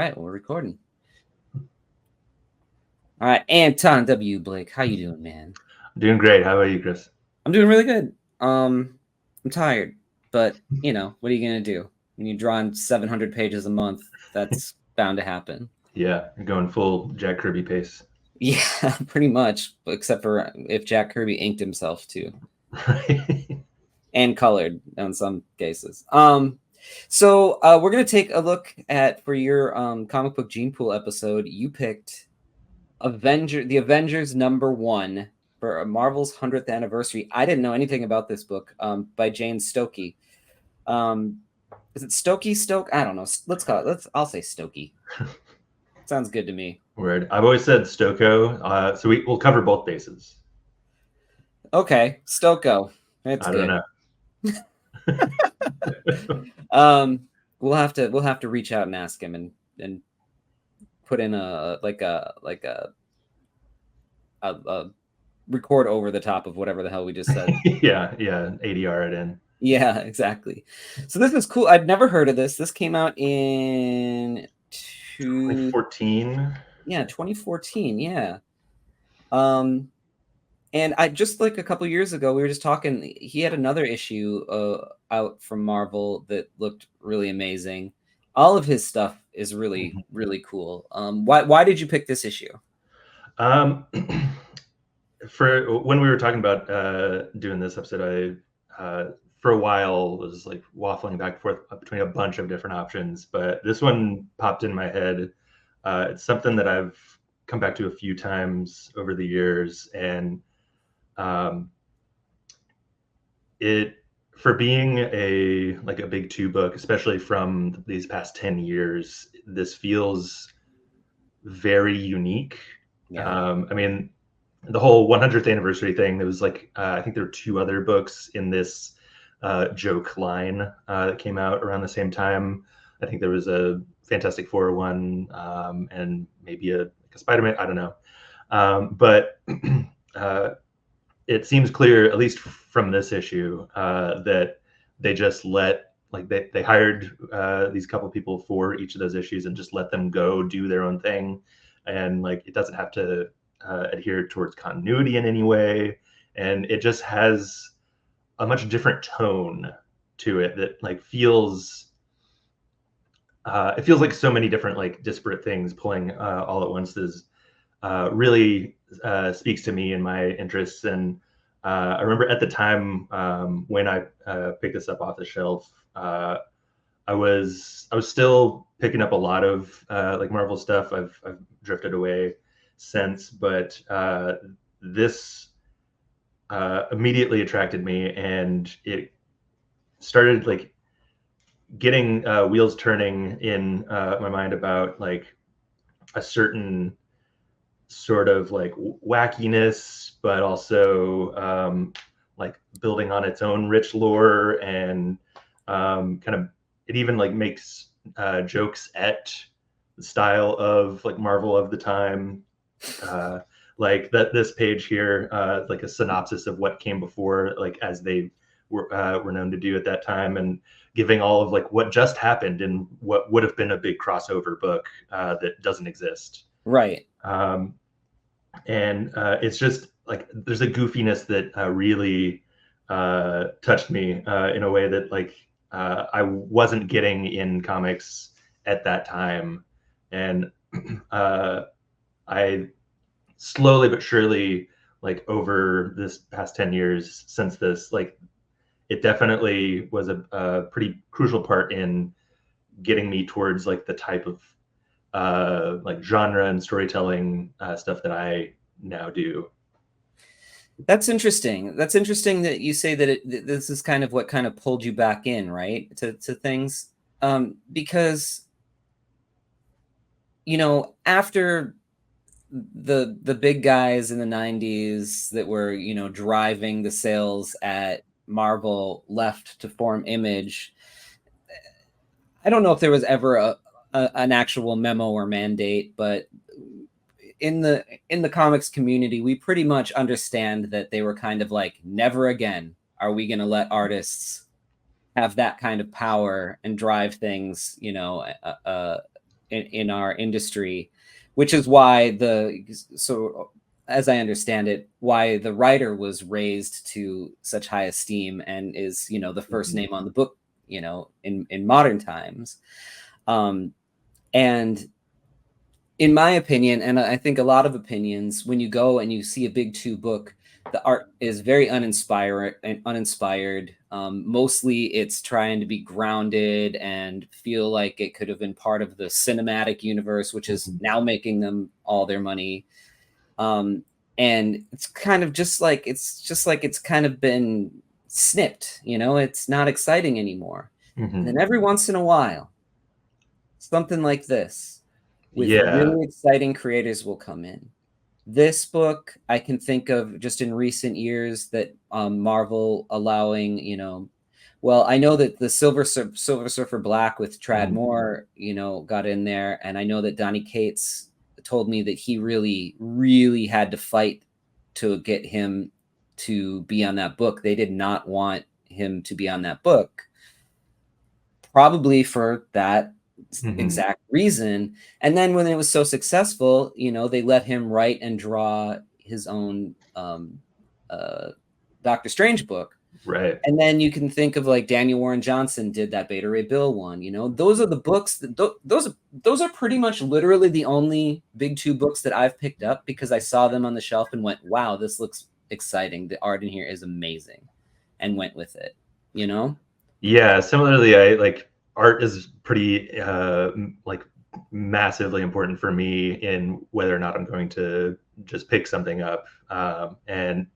right, well, we're recording. All right, Anton W. Blake, how you doing, man? I'm doing great. How about you, Chris? I'm doing really good. I'm tired, but what are you gonna do? When you're drawing 700 pages a month, that's bound to happen. Yeah, you're going full Jack Kirby pace. Yeah, pretty much, except for if Jack Kirby inked himself too, and colored in some cases. So we're gonna take a look at for your comic book gene pool episode. You picked the Avengers #1 for Marvel's 100th anniversary. I didn't know anything about this book by James Stokoe. Is it Stoke? I don't know. Let's call it. I'll say Stokoe. Sounds good to me. Word. I've always said Stokoe, so we'll cover both bases. Okay, Stokoe. That's good. I don't know. We'll have to reach out and ask him and put in a record over the top of whatever the hell we just said. yeah, ADR it in. Yeah, exactly. So this is cool. I'd never heard of this. This came out in 2014. Yeah, 2014. Yeah. And I just like a couple years ago, we were just talking. He had another issue out from Marvel that looked really amazing. All of his stuff is really cool. Why did you pick this issue? For when we were talking about doing this episode, I for a while was like waffling back and forth between a bunch of different options, but this one popped in my head. It's something that I've come back to a few times over the years, and it, for being a big two book, especially from these past 10 years, this feels very unique. Yeah. I mean, the whole 100th anniversary thing, there was like I think there were two other books in this joke line that came out around the same time. I think there was a Fantastic Four one, and maybe a Spider-Man, I don't know. But it seems clear, at least from this issue, that they just they hired these couple people for each of those issues and just let them go do their own thing. And it doesn't have to adhere towards continuity in any way. And it just has a much different tone to it that feels it feels like so many different disparate things pulling all at once. Is really speaks to me and my interests. And I remember at the time when I picked this up off the shelf, I was still picking up a lot of Marvel stuff. I've drifted away since, but this immediately attracted me, and it started getting wheels turning in my mind about a certain sort of wackiness, but also building on its own rich lore, and kind of it even makes jokes at the style of Marvel of the time. This page here, a synopsis of what came before, as they were known to do at that time, and giving all of what just happened in what would have been a big crossover book that doesn't exist. Right. And it's just there's a goofiness that really touched me in a way that I wasn't getting in comics at that time. And I slowly but surely, over this past 10 years since this, it definitely was a pretty crucial part in getting me towards the type of genre and storytelling stuff that I now do. That's interesting. That's interesting that you say that this is kind of what kind of pulled you back in, right, to things, because after the big guys in the 90s that were driving the sales at Marvel left to form Image, I don't know if there was ever an actual memo or mandate, but in the comics community, we pretty much understand that they were kind of never again are we going to let artists have that kind of power and drive things, in our industry, which is why so as I understand it, why the writer was raised to such high esteem and is, the first Mhm. name on the book, in modern times. And in my opinion, and I think a lot of opinions, when you go and you see a big two book, the art is very uninspired. Mostly, it's trying to be grounded and feel like it could have been part of the cinematic universe, which is Mhm. now making them all their money. Um, and it's kind of just like it's kind of been snipped. It's not exciting anymore. And then Mhm. every once in a while, something like this with Yeah. really exciting creators will come in. This book I can think of just in recent years that Marvel allowing, well, I know that the Silver Surfer Black with Trad Mhm. Moore, got in there, and I know that Donny Cates told me that he really, really had to fight to get him to be on that book. They did not want him to be on that book, probably for that Mhm. exact reason. And then when it was so successful, they let him write and draw his own uh, Doctor Strange book. Right. And then you can think of like Daniel Warren Johnson did that Beta Ray Bill one. Those are the books that those are pretty much literally the only big two books that I've picked up because I saw them on the shelf and went, "Wow, this looks exciting. The art in here is amazing," and went with it. You know? Yeah, similarly, I like art is pretty like massively important for me in whether or not I'm going to just pick something up. And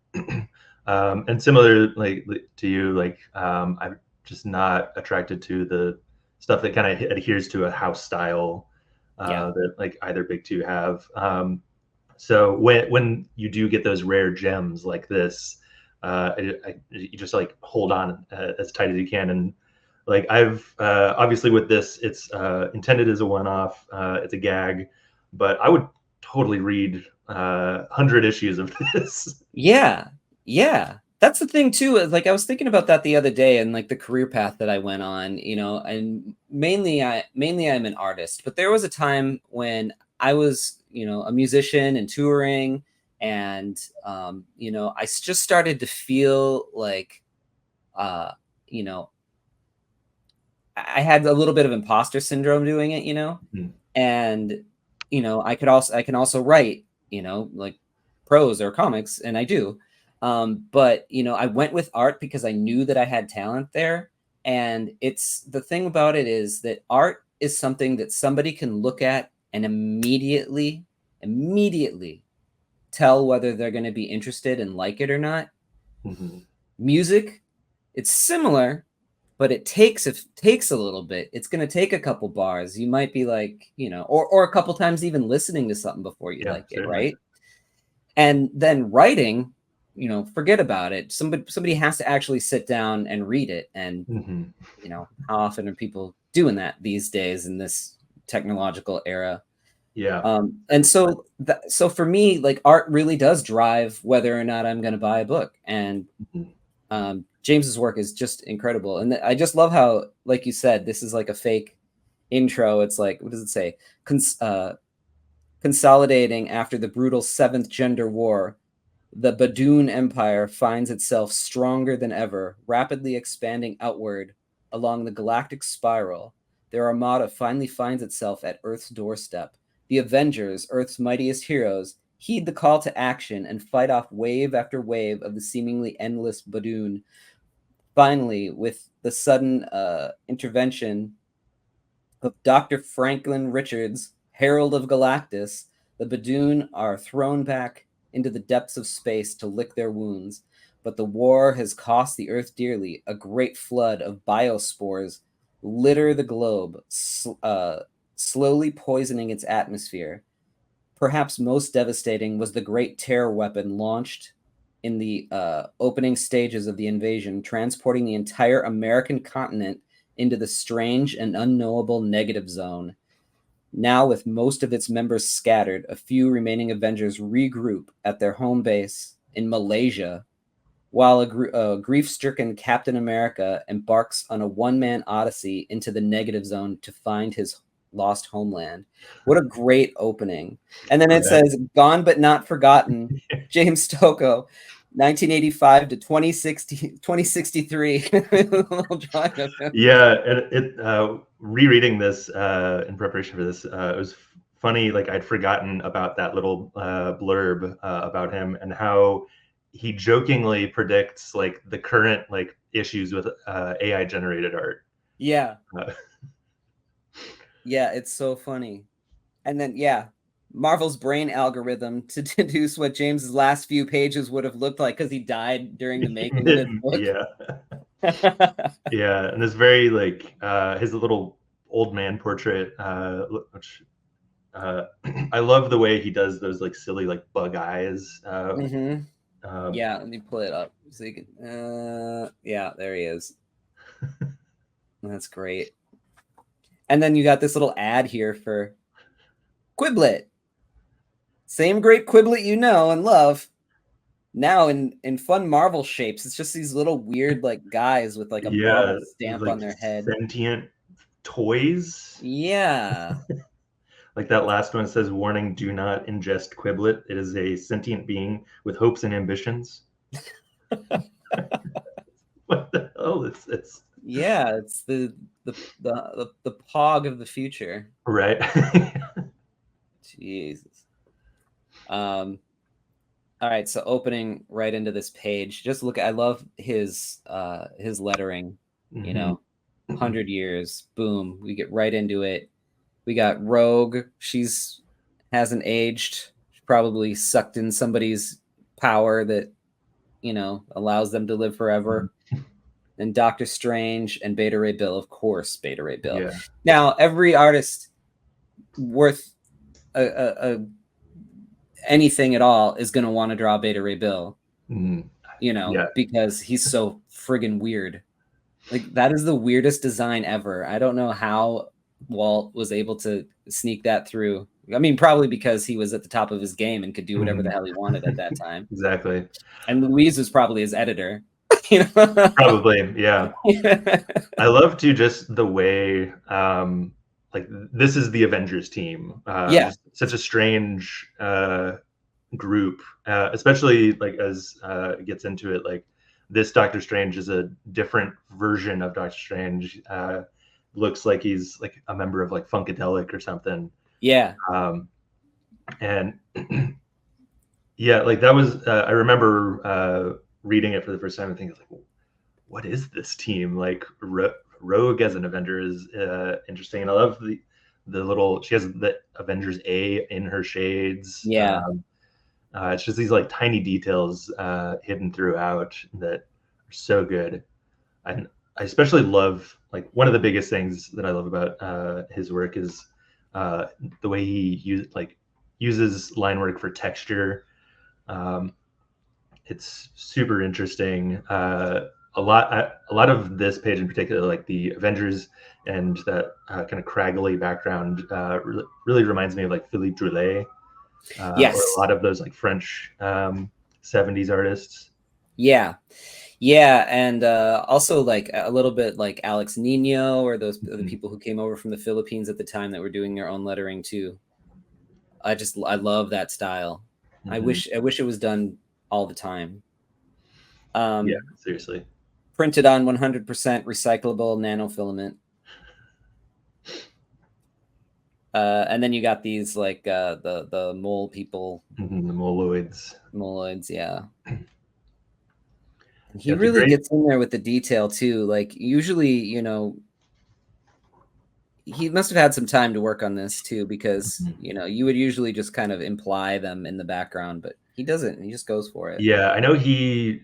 and similar like to you, like I'm just not attracted to the stuff that kind of adheres to a house style Yeah. that like either big two have. So when you do get those rare gems like this, you just like hold on as tight as you can. And like I've obviously with this, it's intended as a one-off. It's a gag, but I would totally read 100 issues of this. Yeah. Yeah. That's the thing too. Like I was thinking about that the other day and like the career path that I went on, and mainly I'm an artist, but there was a time when I was, a musician and touring and just started to feel like uh, you know, I had a little bit of imposter syndrome doing it, Mhm. and I can also write, like prose or comics, and I do. But I went with art because I knew that I had talent there. And it's the thing about it is that art is something that somebody can look at and immediately tell whether they're going to be interested and like it or not. Mhm. Music, it's similar, but it takes a little bit. It's going to take a couple bars. You might be like, or a couple times even listening to something before you Yeah, like it, certainly. right? And then writing, forget about it. Somebody has to actually sit down and read it. And Hmm. how often are people doing that these days in this technological era? Yeah. And so for me, like art really does drive whether or not I'm going to buy a book. And Mhm. James's work is just incredible, and I just love how, like you said, this is like a fake intro. It's like, what does it say? Consolidating after the brutal Seventh Gender War, the Badoon Empire finds itself stronger than ever, rapidly expanding outward along the galactic spiral. Their armada finally finds itself at Earth's doorstep. The Avengers, Earth's mightiest heroes, heed the call to action and fight off wave after wave of the seemingly endless Badoon. Finally, with the sudden intervention of Dr. Franklin Richards, Herald of Galactus, the Badoon are thrown back into the depths of space to lick their wounds. But the war has cost the Earth dearly. A great flood of biospores litter the globe, slowly poisoning its atmosphere. Perhaps most devastating was the great terror weapon launched in the opening stages of the invasion, transporting the entire American continent into the strange and unknowable negative zone. Now, with most of its members scattered, a few remaining Avengers regroup at their home base in Malaysia, while a grief stricken Captain America embarks on a one man odyssey into the negative zone to find his lost homeland. What a great opening. And then it Right. says, "Gone but not forgotten, James Stokoe, 1985 to 2063." Little drawing of him. Yeah, and rereading this in preparation for this, it was funny. Like I'd forgotten about that little blurb about him and how he jokingly predicts like the current like issues with AI generated art. Yeah. Uh, Yeah, it's so funny. And then, yeah, Marvel's brain algorithm to deduce what James's last few pages would have looked like because he died during the making of his book. yeah, yeah, and this very like his little old man portrait, which I love the way he does those like silly like bug eyes. Mhm. Um, Yeah, let me pull it up so you can. Yeah, there he is. That's great. And then you got this little ad here for Quiblet. Same great Quiblet you know and love. Now in fun Marvel shapes. It's just these little weird like guys with like a yeah, Marvel stamp like on their head. sentient toys. Yeah. Like that last one says, "Warning: Do not ingest Quiblet. It is a sentient being with hopes and ambitions." What the hell? It's Yeah, it's the pog of the future. right. Jesus. Um, all right, so opening right into this page, just look I love his lettering, you Mhm. know, 100 years, boom, we get right into it. We got Rogue, she's hasn't aged. She probably sucked in somebody's power that, allows them to live forever. And Doctor Strange and Beta Ray Bill, of course, Beta Ray Bill. Yeah. Now, every artist worth a anything at all is going to want to draw Beta Ray Bill, Mhm. Yeah. because he's so friggin' weird. Like, that is the weirdest design ever. I don't know how Walt was able to sneak that through. I mean, probably because he was at the top of his game and could do whatever the Mhm. hell he wanted at that time. Exactly. And Louise was probably his editor. you know? Probably. Yeah. I love to just the way like this is the Avengers team. Yeah. Just such a strange group, especially like as it gets into it. Like this Doctor Strange is a different version of Doctor Strange. Looks like he's like a member of like Funkadelic or something. Yeah. Um, and yeah, like that was. I remember reading it for the first time and thinking like, what is this team? Like Rogue as an Avenger is interesting, and I love the little. She has the Avengers A in her shades. Yeah. It's just these like tiny details hidden throughout that are so good. And I especially love like one of the biggest things that I love about his work is the way he uses line work for texture. Um, it's super interesting. A lot of this page in particular, like the Avengers and that kind of craggly background, really reminds me of like Philippe Droulet, or a Yes. lot of those like French 70s artists. Yeah. Yeah, and also like a little bit like Alex Nino or those the Mhm. people who came over from the Philippines at the time that were doing their own lettering too. I love that style. Mhm. I wish it was done all the time. Yeah, Um, seriously. Printed on 100% recyclable nanofilament. And then you got these like the mole people, The Moloids. moloids, yeah. He Yeah, it's a really great. gets in there with the detail too. Like usually, he must have had some time to work on this too, because Mhm. you would usually just kind of imply them in the background, but he doesn't. He just goes for it. Yeah, I know he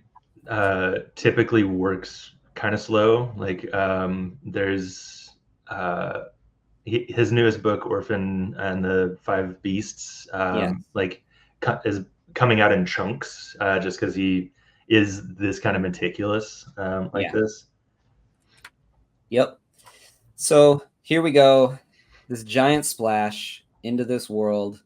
typically works kind of slow. Like there's uh, his newest book, Orphan and the Five Beasts, Yes. like is coming out in chunks, just because he is this kind of meticulous like Yeah. this. Yep. So here we go. This giant splash into this world.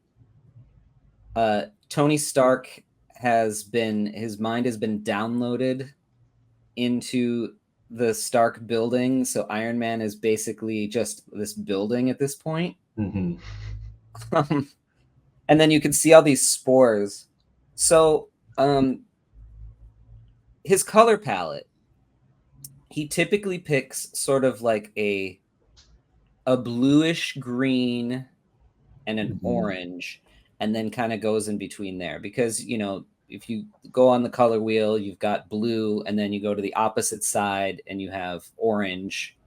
Tony Stark his mind has been downloaded into the Stark building. So Iron Man is basically just this building at this point. Hmm. And then you can see all these spores. So his color palette, he typically picks sort of like a bluish green and an Hmm. orange, and then kind of goes in between there. Because, if you go on the color wheel, you've got blue, and then you go to the opposite side and you have orange,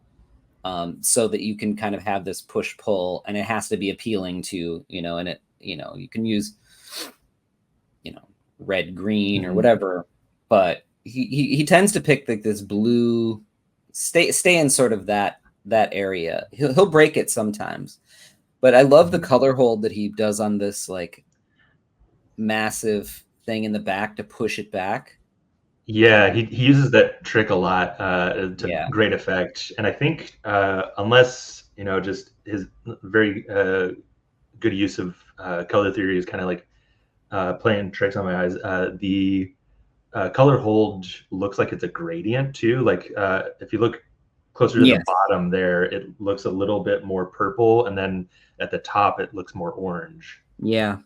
so that you can kind of have this push pull, and it has to be appealing to, and you can use, red, green, or Hmm. whatever, but he tends to pick like this blue, stay in sort of that area. He'll break it sometimes, but I love the color hold that he does on this like massive thing in the back to push it back. Yeah, he uses that trick a lot to Yeah. great effect, and I think unless just his very good use of color theory is kind of like playing tricks on my eyes. The color hold looks like it's a gradient too. Like if you look closer to the Yes. bottom there, it looks a little bit more purple, and then at the top it looks more orange. Yeah.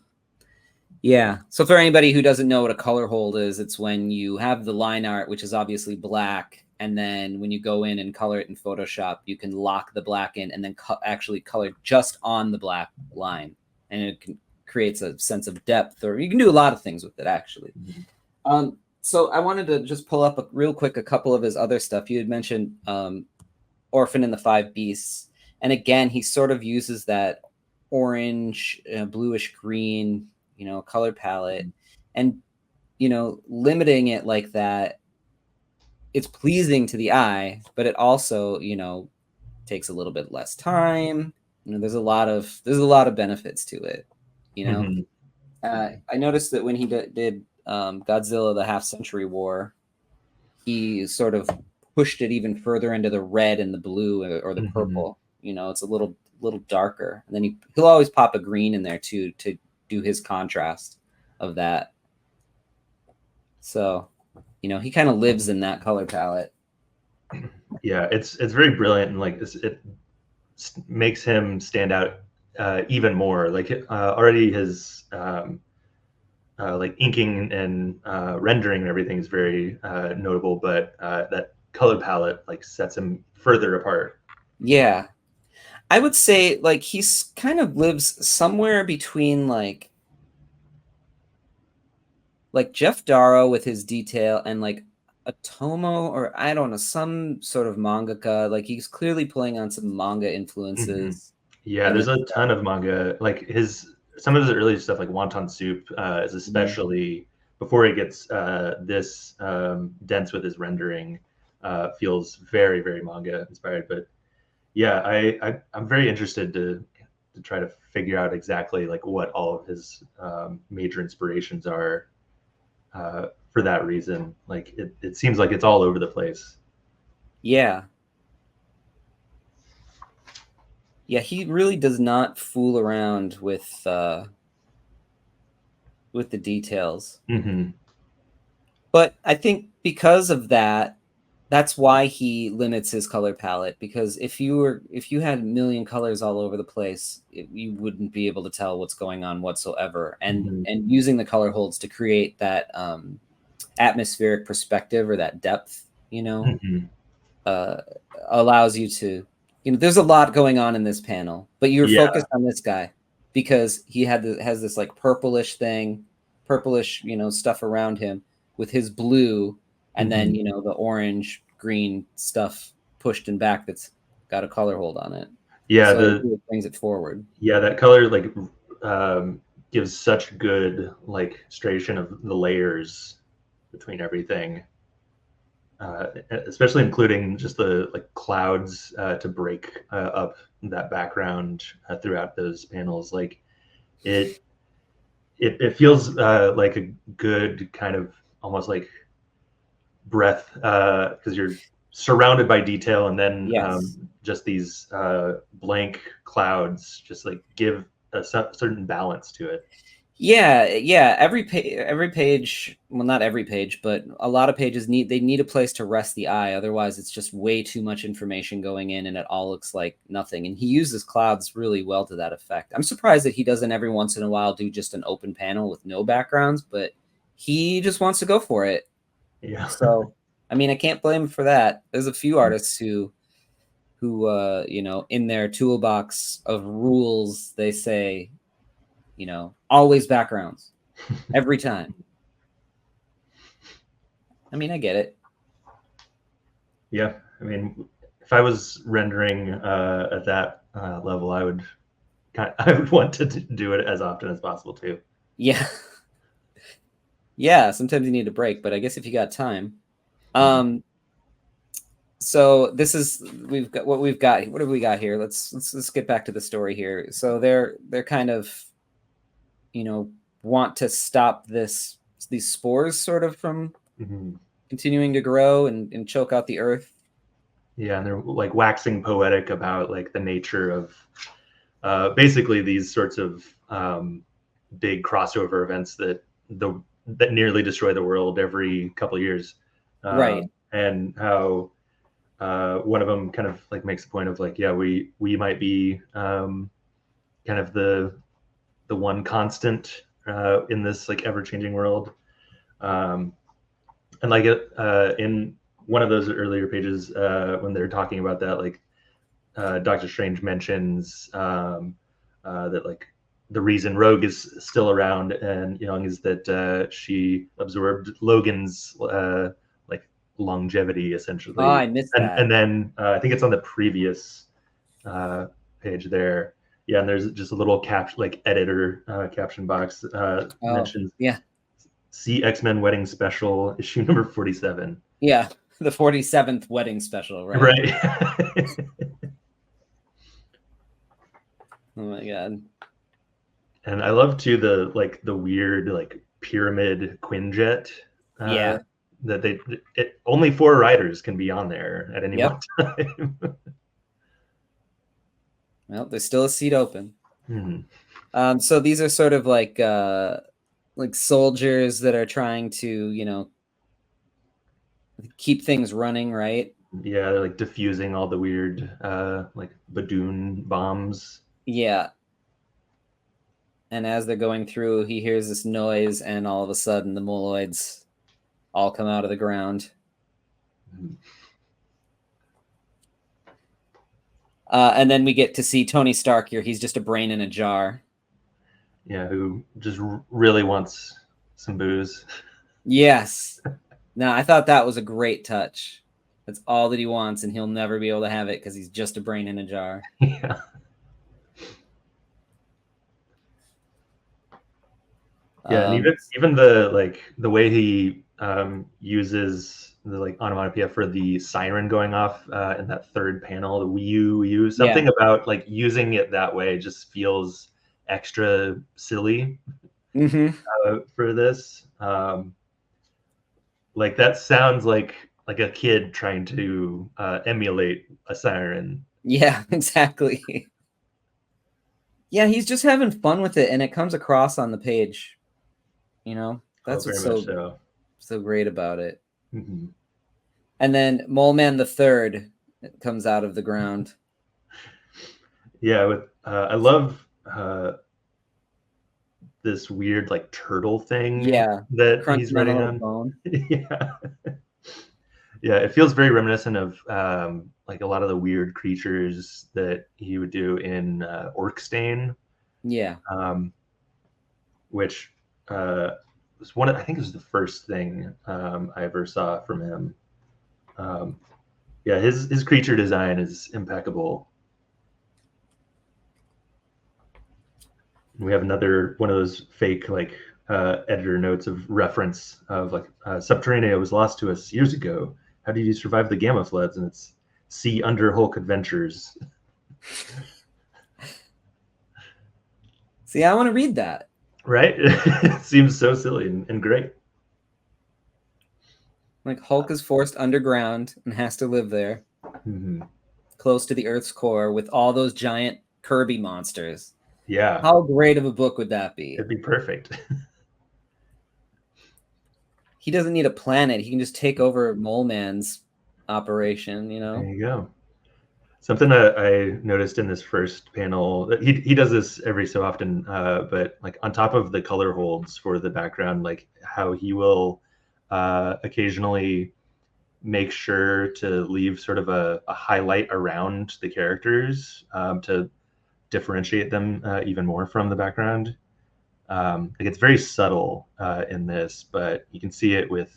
Yeah. So for anybody who doesn't know what a color hold is, it's when you have the line art, which is obviously black, and then when you go in and color it in Photoshop, you can lock the black in and then actually color just on the black line, and creates a sense of depth, or you can do a lot of things with it actually. Mhm. So I wanted to just pull up real quick a couple of his other stuff. You had mentioned Orphan and the Five Beasts, and again, he sort of uses that orange, bluish green, color palette, and limiting it like that. It's pleasing to the eye, but it also, takes a little bit less time. There's a lot of benefits to it. You know, Mhm. I noticed that when he did Godzilla: The Half Century War, he sort of pushed it even further into the red and the blue, or the Mhm. purple. It's a little darker, and then he'll always pop a green in there too to do his contrast of that. So, he kind of lives in that color palette. Yeah, it's very brilliant, and like it makes him stand out even more. Like already his like inking and rendering and everything is very notable, but that color palette like sets him further apart. Yeah, I would say like he's kind of lives somewhere between like Jeff Darrow with his detail, and like Otomo, or I don't know, some sort of mangaka. Like he's clearly playing on some manga Hmm. influences Yeah, in there's this a stuff. ton of manga. Like some of his early stuff, like Wonton Soup, is Mhm. especially before he gets this dense with his rendering, feels very very manga inspired. But yeah, I'm very interested to try to figure out exactly like what all of his major inspirations are for that reason. Like it seems like it's all over the place. Yeah, yeah, he really does not fool around with the details. Hmm. But I think because of that, that's why he limits his color palette. Because if you had a million colors all over the place, you wouldn't be able to tell what's going on whatsoever. And Hmm. and using the color holds to create that atmospheric perspective, or that depth, Hmm. uh, allows you to, there's a lot going on in this panel, but you're Yeah. focused on this guy because he has this like purplish, stuff around him with his blue, and then, Hmm. the orange, green stuff pushed in back that's got a color hold on it. Yeah. So it really brings it forward. Yeah, that color like um, gives such good like illustration of the layers between everything, especially including just the like clouds to break up that background throughout those panels. Like it, it feels like a good kind of almost like breath because you're surrounded by detail, and then Yes. just these blank clouds just like give a certain balance to it. Yeah. Every page, well, not every page, but a lot of pages need a place to rest the eye. Otherwise, it's just way too much information going in, and it all looks like nothing. And he uses clouds really well to that effect. I'm surprised that he doesn't every once in a while do just an open panel with no backgrounds, but he just wants to go for it. Yeah. So, I mean, I can't blame him for that. There's a few artists who in their toolbox of rules, they say, always backgrounds every time. I mean, I get it. Yeah, I mean, if I was rendering at that level, I would want to do it as often as possible too. Yeah. Yeah, sometimes you need a break, but I guess if you got time. Mhm. So this is we've got what we've got. What have we got here? Let's get back to the story here. So they're kind of, want to stop these spores sort of from Mhm. continuing to grow and choke out the earth. Yeah, and they're like waxing poetic about like the nature of basically these sorts of big crossover events that nearly destroy the world every couple of years, Right. and how one of them kind of like makes a point of like, yeah, we might be kind of the one constant in this like ever changing world, um, and like in one of those earlier pages when they're talking about that, like Doctor Strange mentions that like the reason Rogue is still around and young is that she absorbed Logan's like longevity Oh, essentially, I missed and that. then I think it's on the previous uh, page there. Yeah, and there's just a little like editor caption box Oh, mentions yeah. see X-Men Wedding Special issue number 47. Yeah. The 47th wedding special, right? Right. Oh my god. And I love too the weird like pyramid Quinjet uh, Yeah. that only 4 riders can be on there at any one Yep. time. Well, there's still a seat open. Hmm. So these are sort of like soldiers that are trying to, keep things running, right? Yeah, they're like diffusing all the weird like Badoon bombs. Yeah. And as they're going through, he hears this noise, and all of a sudden, the moloids all come out of the ground. And then we get to see Tony Stark here. He's just a brain in a jar. Yeah, who just really wants some booze. Yes. Now, I thought that was a great touch. That's all that he wants, and he'll never be able to have it because he's just a brain in a jar. Yeah. Yeah, and Um, even the like the way he uses the like onomatopoeia for the siren going off in that third panel, the Wii U, yeah. something about like using it that way just feels extra silly Mm-hmm. for this. Like that sounds like a kid trying to emulate a siren. Yeah, exactly. Yeah, he's just having fun with it, and it comes across on the page. Oh, That's what's very much so great about it. so. And then Mole Man the Third comes out of the ground. Yeah, with I love this weird like turtle thing Yeah, that he's crunching on a writing little on. bone. Yeah. Yeah, it feels very reminiscent of like a lot of the weird creatures that he would do in Orkstain, Yeah, um, which was one of, I think it was the first thing I ever saw from him. Um, yeah, his creature design is impeccable. We have another one of those fake like editor notes of reference of like Subterranea was lost to us years ago. How did you survive the Gamma floods? And it's See Under Hulk Adventures. see, I want to read that. Right? It seems so silly and great. Like Hulk is forced underground and has to live there, Mm-hmm. close to the Earth's core, with all those giant Kirby monsters. Yeah, How great of a book would that be? it'd be perfect. He doesn't need a planet. He can just take over Mole Man's operation, you There know? you go. Something that I noticed in this first panel, he does this every so often, but like on top of the color holds for the background, like how he will occasionally make sure to leave sort of a highlight around the characters to differentiate them even more from the background. Like it's very subtle in this, but you can see it with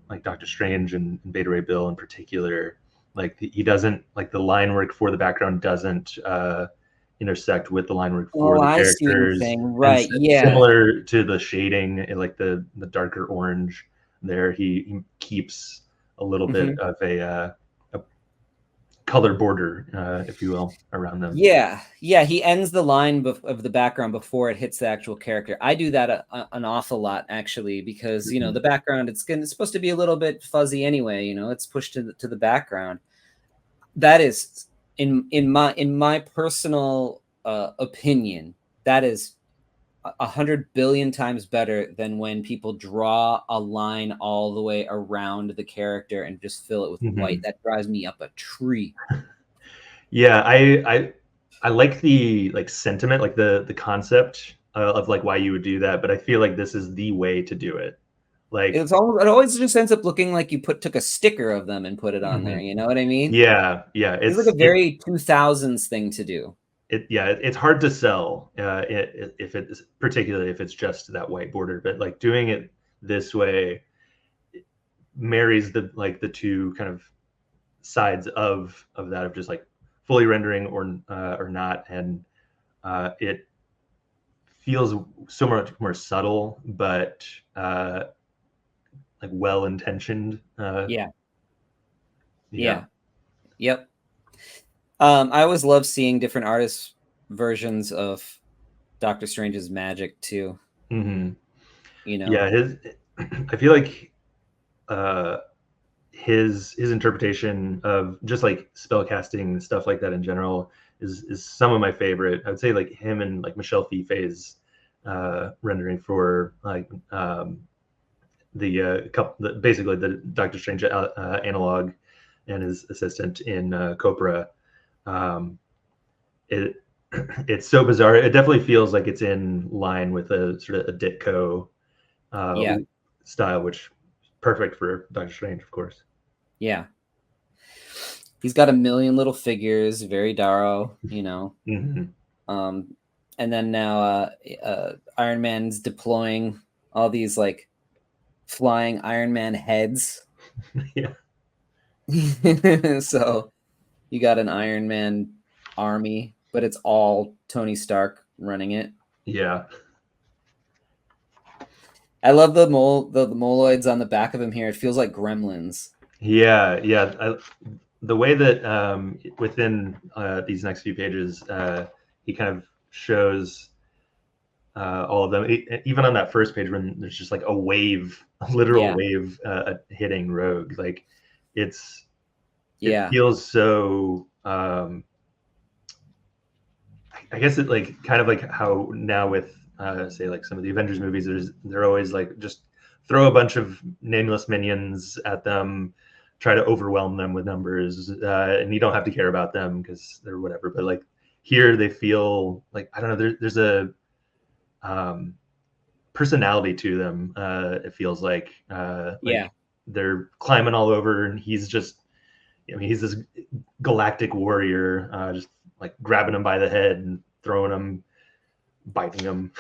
like Doctor Strange and Beta Ray Bill in particular. Like he doesn't like the line work for the background doesn't intersect with the line work for Oh, the I see what you're characters, saying. and Right. Yeah. similar to the shading, like the darker orange there, he keeps a little bit Hmm. of a color border, if you will, around them. Yeah. Yeah. He ends the line of the background before it hits the actual character. I do that an awful lot, actually, because, you know, Mhm. the background, it's supposed to be a little bit fuzzy anyway, you know, it's pushed to the background. That is, in my personal opinion, that is 100 billion times better than when people draw a line all the way around the character and just fill it with white. Mhm. That drives me up a tree. Yeah, I like the like sentiment, like the concept of like why you would do that, but I feel like this is the way to do it. Like, It always just ends up looking like you took a sticker of them and put it on there. mhm. You know what I mean? Yeah, yeah, It's like a very 2000s thing to do. it's hard to sell if it's particularly if it's just that white border, but like doing it this way marries the like the two kind of sides of that of just like fully rendering or not, and it feels so much more subtle, but like well intentioned. Yeah. Yeah. Yeah. Yep. I always love seeing different artists' versions of Doctor Strange's magic too. Hmm. You know? Yeah. His, I feel like uh, his interpretation of just like spell casting stuff like that in general is some of my favorite. I would say like him and like Michelle Fife's rendering for like the couple, basically the Doctor Strange analog and his assistant in Copra. Um, it it's so bizarre. It definitely feels like it's in line with a sort of a Ditko uh, Yeah. style, which is perfect for Doctor Strange, of course. Yeah. He's got a million little figures, very Darrow, you know. Hmm. Um, and then now Iron Man's deploying all these like flying Iron Man heads. Yeah, So you got an Iron Man army, but it's all Tony Stark running it. yeah, I love the moloids on the back of him here. It feels like gremlins. yeah. The way that within these next few pages, he kind of shows all of them. Even on that first page, when there's just like a wave, a literal Yeah. wave hitting Rogue, like it's it Yeah. feels so. I guess it like kind of like how now with say like some of the Avengers movies, they're always like just throw a bunch of nameless minions at them, try to overwhelm them with numbers, and you don't have to care about them because they're whatever. But like here, they feel like I don't know. There's a um, personality to them. It feels like Yeah. they're climbing all over, and he's just. I mean, he's this galactic warrior, just like grabbing him by the head and throwing him, biting him.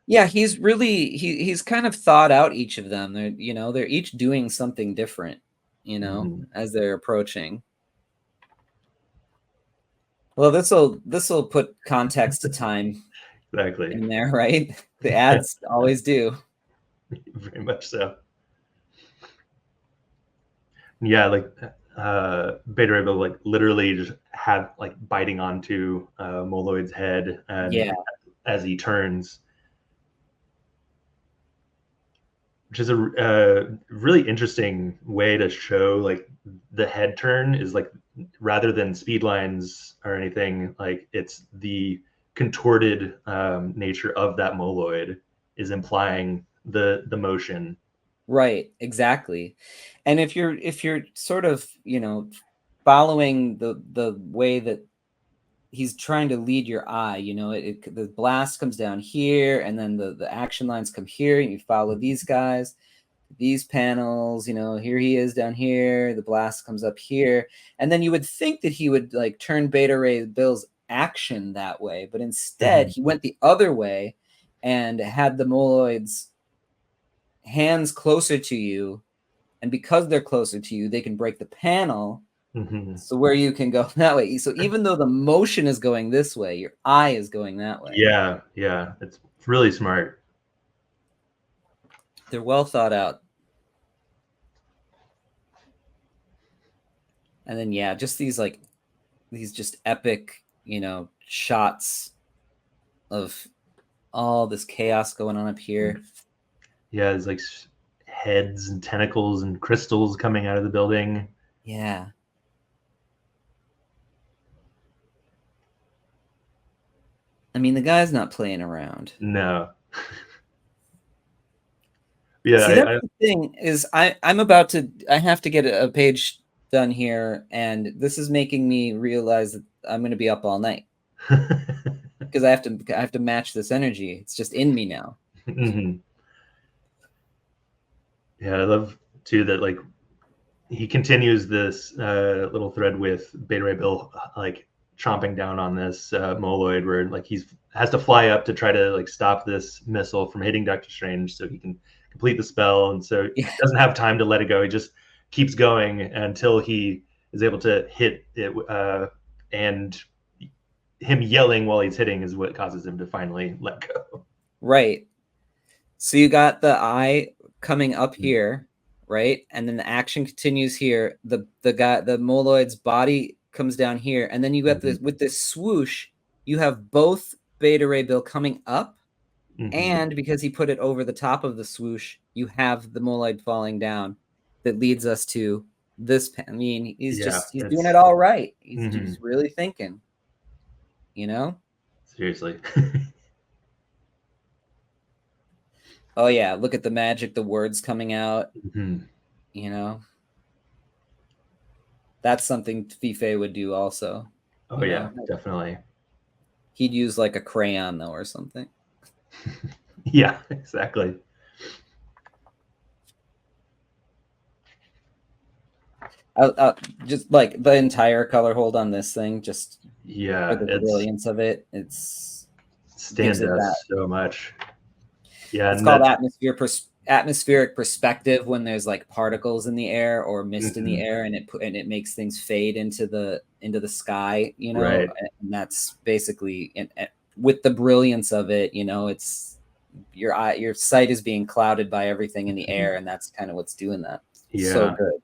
Yeah, he's really he's kind of thought out each of them. They're each doing something different, Mm-hmm. as they're approaching. Well, this will put context to time Exactly. in there, right? The ads always do. Very much so. Yeah, like Beta Ray Bill like literally just have like biting onto Moloid's head, and Yeah, as he turns, which is a really interesting way to show like the head turn is like rather than speed lines or anything, like it's the contorted nature of that moloid is implying the motion. Right, exactly. And if you're sort of, following the way that he's trying to lead your eye, the blast comes down here, and then the action lines come here, and you follow these guys, these panels, here he is down here, the blast comes up here, and then you would think that he would like turn Beta Ray Bill's action that way, but instead he went the other way and had the moloids hands closer to you, and because they're closer to you, they can break the panel. So where you can go that way. So even though the motion is going this way, your eye is going that way. Yeah, it's really smart. They're well thought out. And then just these just epic, shots of all this chaos going on up here. Yeah, there's like heads and tentacles and crystals coming out of the building. Yeah. I mean, the guy's not playing around. No. Yeah. See, that's the thing is I have to get a page done here, and this is making me realize that I'm going to be up all night because I have to match this energy. It's just in me now. Yeah, I love too that like he continues this little thread with Beta Ray Bill like chomping down on this moloid where like has to fly up to try to like stop this missile from hitting Doctor Strange so he can complete the spell, and so he doesn't have time to let it go. He just keeps going until he is able to hit it, and him yelling while he's hitting is what causes him to finally let go. Right. So you got the eye coming up here, right? And then the action continues here. The moloid's body comes down here, and then you got this with this swoosh, you have both Beta Ray Bill coming up, and because he put it over the top of the swoosh, you have the moloid falling down. That leads us to this. I mean, he's doing it all right. He's really thinking, Seriously. Oh yeah, look at the magic, the words coming out. That's something Fife would do also. Oh yeah, definitely. He'd use like a crayon though or something. Yeah, exactly. Just like the entire color hold on this thing, just for the brilliance of it, stands out so much. Yeah, it's called atmospheric perspective when there's like particles in the air or mist in the air, and it makes things fade into the sky, Right. And that's basically with the brilliance of it, it's your sight is being clouded by everything in the air, and that's kind of what's doing that. Yeah. So good.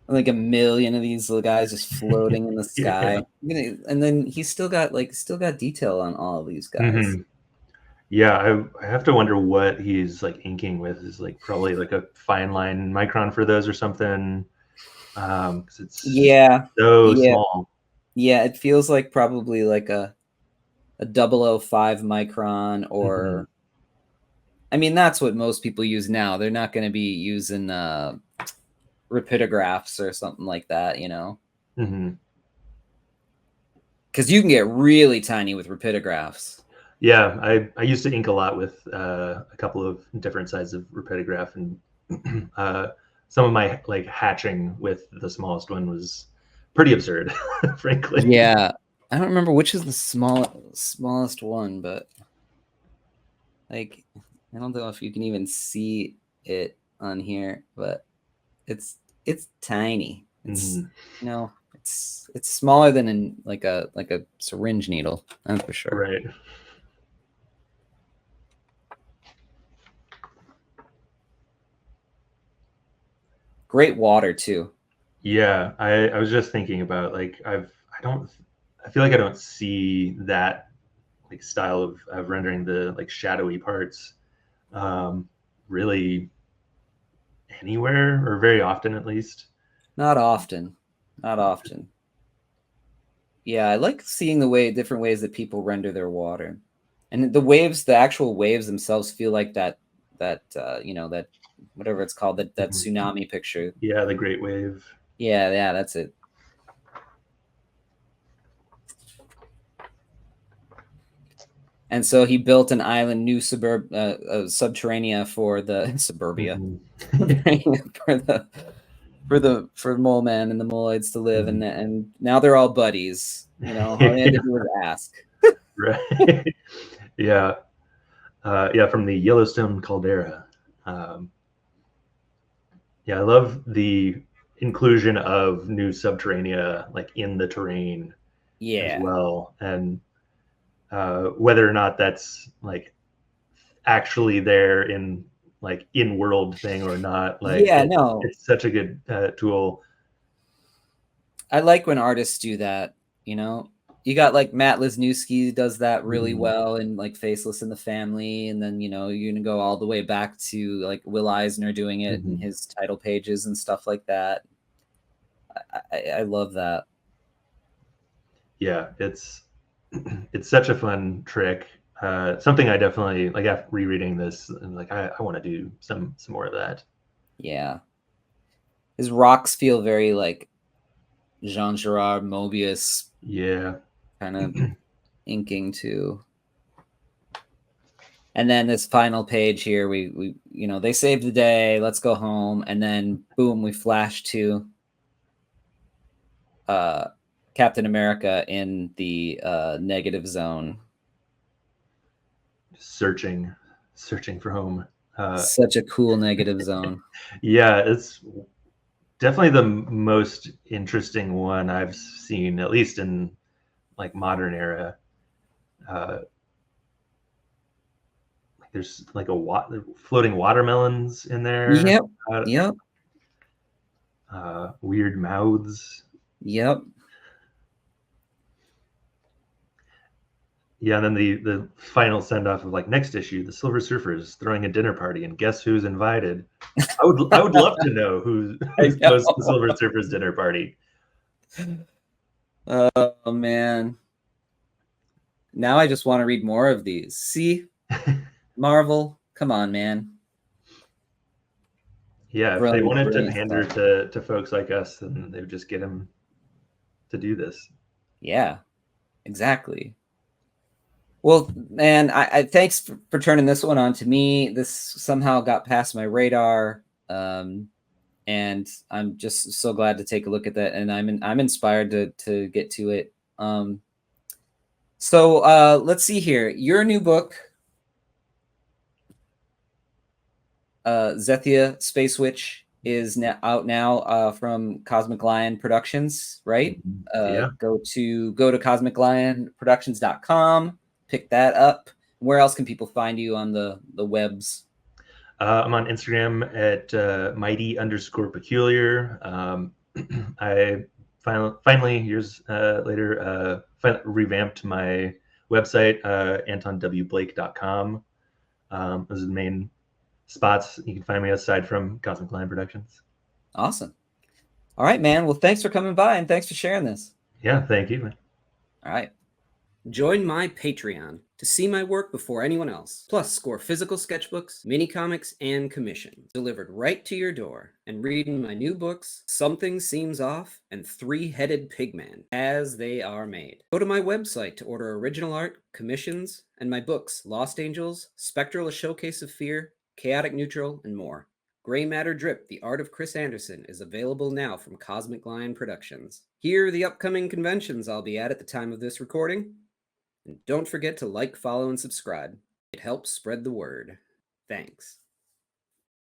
Like a million of these little guys just floating in the sky. And then he's still got detail on all of these guys. Yeah, I have to wonder what he's like inking with. Is like probably like a fine line micron for those or something. Because it's so small. Yeah, it feels like probably like a 005 micron, or I mean that's what most people use now. They're not going to be using rapidographs or something like that, because you can get really tiny with rapidographs. Yeah, I used to ink a lot with a couple of different sizes of rapidograph, and some of my like hatching with the smallest one was pretty absurd, frankly. Yeah, I don't remember which is the smallest one, but like I don't know if you can even see it on here, but it's tiny. It's it's smaller than like a syringe needle, that's for sure. Right. Great water too. Yeah, I was just thinking about like I feel like I don't see that like style of rendering the like shadowy parts really anywhere, or very often at least. Not often. Not often. Yeah, I like seeing the different ways that people render their water. And the waves, the actual waves themselves feel like that whatever it's called, that Mhm. tsunami picture. Yeah, the Great Wave. Yeah, that's it. And so he built an island, new subterranea for the suburbia Mhm. for for Mole Man and the Moleoids to live, Mhm. and now they're all buddies. All they had to do was ask. Right. Yeah. Yeah, from the Yellowstone caldera. Um, yeah, I love the inclusion of new subterranea like in the terrain as Yeah, well, and whether or not that's like actually there in like in world thing or not, like yeah, no, it's such a good tool. I like when artists do that. You got like Matt Lesniewski does that really Mhm. well in like Faceless in the Family, and then you're gonna go all the way back to like Will Eisner doing it in Mhm. his title pages and stuff like that. I love that. Yeah, it's it's such a fun trick. Something I definitely like after rereading this, and like I want to do some more of that. Yeah, his rocks feel very like Jean Gerard Mobius Yeah. kind of inking too. And then this final page here, we they saved the day. Let's go home, and then boom, we flash to uh, Captain America in the negative zone. Searching for home. Such a cool negative zone. Yeah, it's definitely the most interesting one I've seen, at least in like modern era. Uh, like there's like floating watermelons in there, Yep, uh, yep, weird mouths. yep. Yeah, and then the final send off of like next issue, the Silver Surfers throwing a dinner party, and guess who's invited? I would love to know I who's goes to the know. Silver Surfers dinner party. Oh man. Now I just want to read more of these. See, Marvel, come on, man. Yeah, if they Brilliant, wanted to brilliant pander stuff. to folks like us, then they would just get them to do this. Yeah, exactly. Well, man, I thanks for turning this one on to me. This somehow got past my radar, and I'm just so glad to take a look at that. And I'm inspired to get to it. So let's see here. Your new book, Zethia Space Witch, is now out now from Cosmic Lion Productions, right? Mhm. Yeah. Go to cosmiclionproductions.com, pick that up. Where else can people find you on the webs? I'm on Instagram at mighty_peculiar. I finally years later revamped my website, AntonWBlake.com. Those are the main spots you can find me aside from Cosmic Lion Productions. Awesome. All right, man. Well, thanks for coming by and thanks for sharing this. Yeah, thank you. All right. Join my Patreon to see my work before anyone else. Plus, score physical sketchbooks, mini comics, and commissions delivered right to your door. And reading my new books, Something Seems Off and Three-Headed Pigman, as they are made. Go to my website to order original art, commissions, and my books, Lost Angels, Spectral: A Showcase of Fear, Chaotic Neutral, and more. Gray Matter Drip, The Art of Chris Anderson is available now from Cosmic Lion Productions. Here are the upcoming conventions I'll be at the time of this recording. And don't forget to like, follow, and subscribe. It helps spread the word. Thanks.